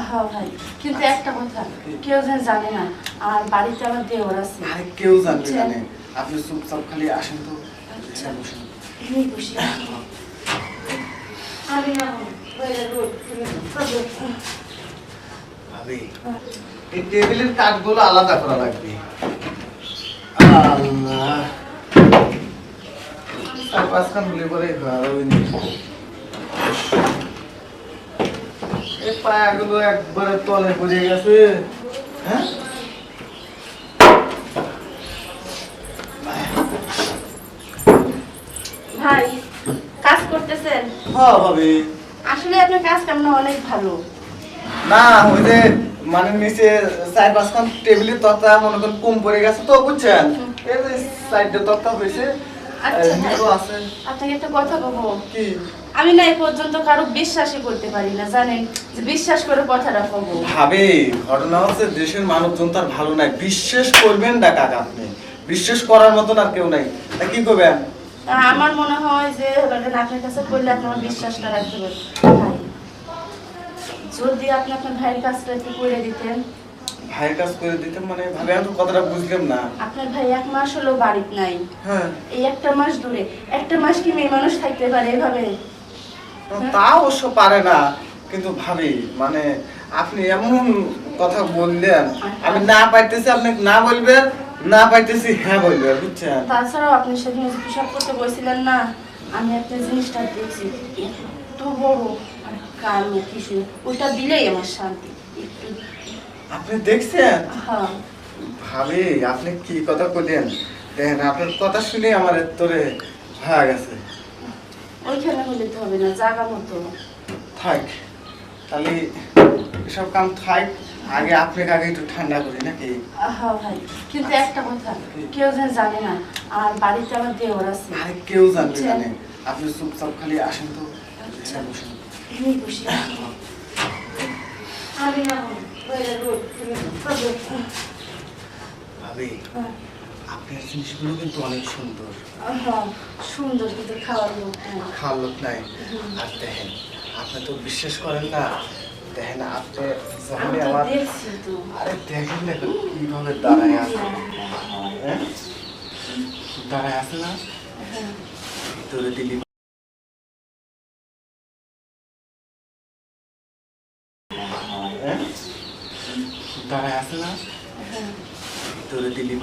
হ্যাঁ ভাই, কিন্তু একটা কথা, কেউ যেন জানে না আর বাড়িতে আমার দেওর আছে। আরে কেউ জানবে না নে। আপনি চুপচাপ খালি আসেন তো। আচ্ছা, বসেন। এই বসি। আমি না বাইরে রোদ ভাবি এই টেবিলের কাঠগুলো আলাদা করা লাগবে। আল্লাহ, চার পাঁচখান বলে পরে এই পায়াগুলো একবারে তলে পড়ে গেছে। হ্যাঁ, ভাই, কাজ করতেছেন? হ্যাঁ ভাবি। আসলে আপনার কাজ কেমন অনেক ভালো। না ওই যে মানে নিচে চার পাঁচখান টেবিলের তক্তা মনে করেন কম পড়ে গেছে তো, বুঝছেন? এই যে সাইডে তক্তা হয়েছে। আচ্ছা ভাই, নিচেও আছে। আপনাকে একটা কথা বলবো। কি? আমি না এই পর্যন্ত কারো বিশ্বাসই করতে পারি না, জানেন? যে বিশ্বাস করে কথাটা কব। ভাবে ঘটনা হচ্ছে দেশের মানুষজন তার ভালো নাই, বিশ্বাস করবেন না কাকা, আপনি বিশ্বাস করার মতন আর কেউ নাই। তা কি করবেন? আমার মনে হয় যে আপনার কাছে করলে আপনি আমার বিশ্বাসটা রাখতে পারবেন। ভাই, যদি আপনি আপনার ভাইয়ের কাজটা একটু করে দিতেন। ভাইয়ের কাজ করে দিতে মানে ভাবে আমি তো কথাটা বুঝলাম না। আপনার ভাই 1 মাস হলো বাড়িতে নাই। হ্যাঁ, এই একটা মাস ধরে, একটা মাস কি মেয়ে মানুষ থাকতে পারে এভাবে? তা অবশ্য পারে না, কিন্তু ভাবি মানে আপনি এমন কথা বললেন, আমি না পাইতেছি আপনি না বলবেন, না পাইতেছি হ্যাঁ বলবেন, বুঝছেন? তাছাড়াও আপনি সেদিন যে পিসাব করতে বলছিলেন না, আমি একটা জিনিসটা দেখছি, একটু বড় আর কালো কিছু, ওইটা দিলেই আমার শান্তি একটু। আপনি দেখছেন? হ্যাঁ। ভাবি আপনি কি কথা কইলেন, দেখেন আপনার কথা শুনে আমার তোরে হয়ে গেছে। ওইখানে হলে তো হবে না, জায়গা মতো। থাক তাহলে এসব কাম থাক, আগে আপনাকে আগে একটু ঠান্ডা করি নাকি? হ্যাঁ ভাই, কিন্তু একটা কথা, কেউ যেন জানে না আর বাড়িতে আমার দেওর আছে। আরে কেউ জানবে না নে। আপনি চুপচাপ খালি আসেন তো। বসেন। এই বসি। আমি না বাইরে রোদ ভাবি আপনার জিনিসগুলো কিন্তু অনেক সুন্দর, হ্যাঁ, সুন্দর, কিন্তু খাওয়ার লোক নাই। খাওয়ার লোক নাই। আর দেখেন আপনি তো বিশ্বাস করেন না, দেখেন আপনি আমি যখনই তো আমার দেখছি তো। আরে দেখেন না কিভাবে দাঁড়ায় আছে। হ্যাঁ, দাঁড়ায় আছে না, হ্যাঁ। ভিতরে দিলি হ্যাঁ, দাঁড়ায় আছে না, হ্যাঁ। ভিতরে দিলি